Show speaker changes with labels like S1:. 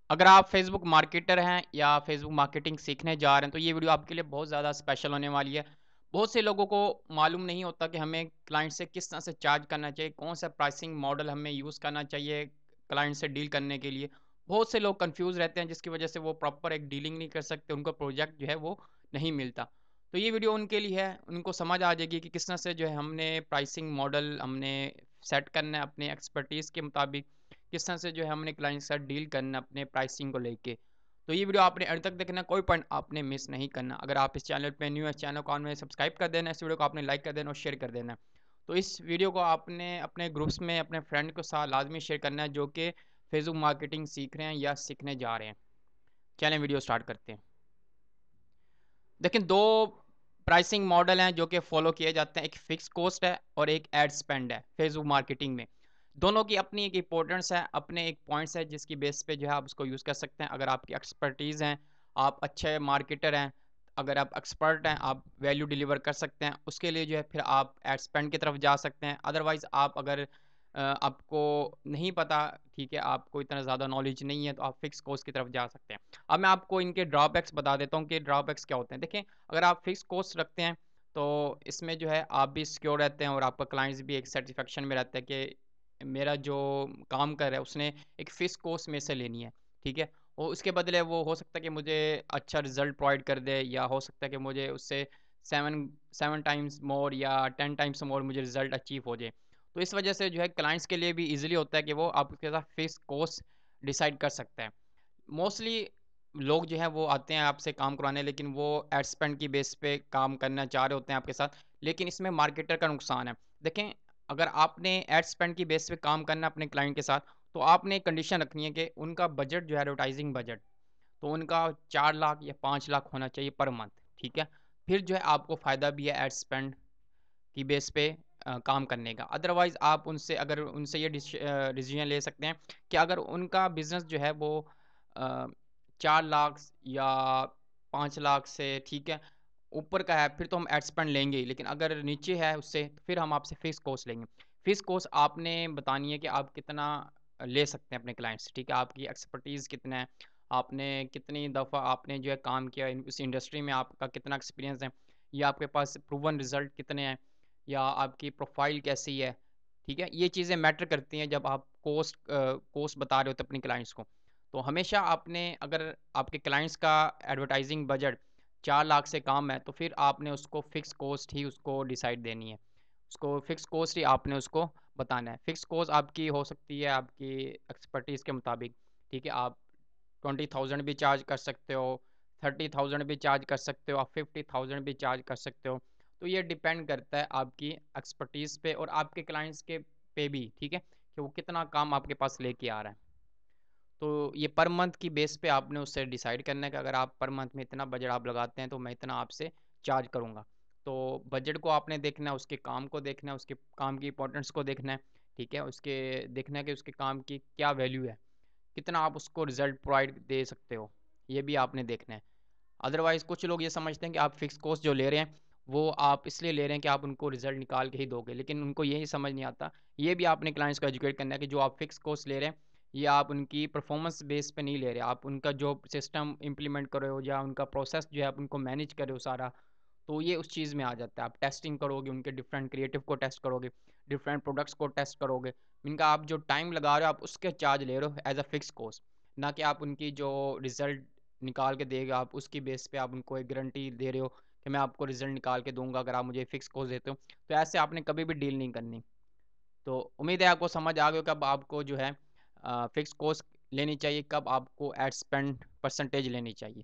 S1: अगर आप Facebook marketer हैं या फेसबुक मार्केटिंग सीखने जा रहे हैं तो ये वीडियो आपके लिए बहुत ज़्यादा स्पेशल होने वाली है। बहुत से लोगों को मालूम नहीं होता कि हमें क्लाइंट से किस तरह से चार्ज करना चाहिए, कौन सा प्राइसिंग मॉडल हमें यूज़ करना चाहिए क्लाइंट से डील करने के लिए। बहुत से लोग कन्फ्यूज़ रहते हैं जिसकी वजह से वो प्रॉपर एक डीलिंग नहीं कर सकते, उनको प्रोजेक्ट जो है वो नहीं मिलता। तो ये वीडियो उनके लिए है, उनको समझ आ जाएगी कि किस तरह से जो है हमने प्राइसिंग मॉडल हमने सेट करना है अपने एक्सपर्टीज़ के मुताबिक। किस तरह से जो है हमने क्लाइंट के साथ डील करना अपने प्राइसिंग को लेके। तो ये वीडियो आपने अंत तक देखना, कोई पॉइंट आपने मिस नहीं करना। अगर आप इस चैनल पे न्यू है, इस चैनल को आपने सब्सक्राइब कर देना है, इस वीडियो को आपने लाइक कर देना और शेयर कर देना है। तो इस वीडियो को आपने अपने ग्रुप्स में अपने फ्रेंड के साथ लाज़मी शेयर करना है जो कि फेसबुक मार्केटिंग सीख रहे हैं या सीखने जा रहे हैं। चलें वीडियो स्टार्ट करते हैं। देखिए 2 प्राइसिंग मॉडल हैं जो कि फ़ॉलो किए जाते हैं, एक फ़िक्स कॉस्ट है और एक एड स्पेंड है फेसबुक मार्केटिंग में। दोनों की अपनी एक इम्पोर्टेंस है, अपने एक पॉइंट्स है जिसकी बेस पे जो है आप उसको यूज़ कर सकते हैं। अगर आपकी एक्सपर्टीज़ हैं, आप अच्छे मार्केटर हैं, अगर आप एक्सपर्ट हैं, आप वैल्यू डिलीवर कर सकते हैं, उसके लिए जो है फिर आप एड स्पेंड की तरफ जा सकते हैं। अदरवाइज़ आप अगर आपको नहीं पता, ठीक है, आपको इतना ज़्यादा नॉलेज नहीं है, तो आप फ़िक्स कॉस्ट की तरफ जा सकते हैं। अब मैं आपको इनके ड्रॉबैक्स बता देता हूँ कि ड्रॉबैक्स क्या होते हैं। देखें, अगर आप फ़िक्स कॉस्ट रखते हैं, तो इसमें जो है आप भी सिक्योर रहते हैं और आपका क्लाइंट्स भी एक सैटिस्फैक्शन में रहता है कि मेरा जो काम कर रहा है, उसने एक फ़िक्स कॉस्ट मेरे से लेनी है, ठीक है? और उसके बदले वो हो सकता है कि मुझे अच्छा रिज़ल्ट प्रोवाइड कर दे या हो सकता है कि मुझे उससे 7 7 टाइम्स मोर या 10 टाइम्स मोर मुझे रिज़ल्ट अचीव हो जाए। तो इस वजह से जो है क्लाइंट्स के लिए भी ईज़िली होता है कि वो आपके साथ फ़िक्स कॉस्ट डिसाइड कर सकते हैं। मोस्टली लोग जो हैं वो आते हैं आपसे काम करवाने, लेकिन वो एड स्पेंड की बेस पे काम करना चाह रहे होते हैं आपके साथ, लेकिन इसमें मार्केटर का नुकसान है। देखें, अगर आपने एड स्पेंड की बेस पे काम करना है अपने क्लाइंट के साथ, तो आपने एक कंडीशन रखनी है कि उनका बजट जो है एडवर्टाइजिंग बजट, तो उनका 4 लाख या 5 लाख होना चाहिए पर मंथ, ठीक है? फिर जो है आपको फ़ायदा भी है एड स्पेंड की बेस पे काम करने का। अदरवाइज़ आप उनसे अगर उनसे ये डिसीज़न ले सकते हैं कि अगर उनका बिज़नेस जो है वो अ, 4 लाख या 5 लाख से, ठीक है, ऊपर का है, फिर तो हम एड स्पेंड लेंगे ही, लेकिन अगर नीचे है उससे, तो फिर हम आपसे फ़िक्स कॉस्ट लेंगे। फ़िक्स कॉस्ट आपने बतानी है कि आप कितना ले सकते हैं अपने क्लाइंट से, ठीक है? आपकी एक्सपर्टीज़ कितना है, आपने कितनी दफ़ा आपने जो है काम किया इन उस इंडस्ट्री में, आपका कितना एक्सपीरियंस है, या आपके पास प्रूवन रिज़ल्ट कितने हैं, या आपकी प्रोफ़ाइल कैसी है, ठीक है? ये चीज़ें मैटर करती हैं जब आप कॉस्ट बता रहे होते हैं अपने क्लाइंट्स को। तो हमेशा आपने, अगर आपके क्लाइंट्स का एडवर्टाइज़िंग बजट 4 लाख से कम है, तो फिर आपने उसको फ़िक्स कॉस्ट ही उसको डिसाइड देनी है। उसको फ़िक्स कॉस्ट ही आपने उसको बताना है। फ़िक्स कॉस्ट आपकी हो सकती है आपकी एक्सपर्टीज़ के मुताबिक, ठीक है? आप 20,000 भी चार्ज कर सकते हो, 30,000 भी चार्ज कर सकते हो, आप 50,000 भी चार्ज कर सकते हो। तो ये डिपेंड करता है आपकी एक्सपर्टीज़ पे और आपके क्लाइंट्स के पे भी, ठीक है? कि वो कितना काम आपके पास लेके आ रहा है। तो ये पर मंथ की बेस पे आपने उससे डिसाइड करना है कि अगर आप पर मंथ में इतना बजट आप लगाते हैं, तो मैं इतना आपसे चार्ज करूँगा। तो बजट को आपने देखना है, उसके काम को देखना है, उसके काम की इम्पोर्टेंस को देखना है, ठीक है? उसके देखना है कि उसके काम की क्या वैल्यू है, कितना आप उसको रिज़ल्ट प्रोवाइड दे सकते हो, ये भी आपने देखना है। अदरवाइज़ कुछ लोग ये समझते हैं कि आप फ़िक्स कॉस्ट जो ले रहे हैं, वो आप इसलिए ले रहे हैं कि आप उनको रिज़ल्ट निकाल के ही दोगे, लेकिन उनको यही समझ नहीं आता। ये भी आपने क्लाइंट्स को एजुकेट करना है कि जो आप फ़िक्स कॉस्ट ले रहे हैं, ये आप उनकी परफ़ॉर्मेंस बेस पे नहीं ले रहे। आप उनका जो सिस्टम इम्प्लीमेंट कर रहे हो या उनका प्रोसेस जो है आप उनको मैनेज कर रहे हो सारा, तो ये उस चीज़ में आ जाता है। आप टेस्टिंग करोगे, उनके डिफरेंट क्रिएटिव को टेस्ट करोगे, डिफरेंट प्रोडक्ट्स को टेस्ट करोगे। इनका आप जो टाइम लगा रहे हो, आप उसके चार्ज ले रहे हो एज़ अ फ़िक्स कॉस्ट, ना कि आप उनकी जो रिज़ल्ट निकाल के देगा, आप उसकी बेस पे आप उनको एक गारंटी दे रहे हो कि मैं आपको रिज़ल्ट निकाल के दूँगा अगर आप मुझे फ़िक्स कॉस्ट देते हो। तो ऐसे आपने कभी भी डील नहीं करनी। तो उम्मीद है आपको समझ आ गया कब आपको जो है फ़िक्स कॉस्ट लेनी चाहिए, कब आपको एड स्पेंड परसेंटेज लेनी चाहिए।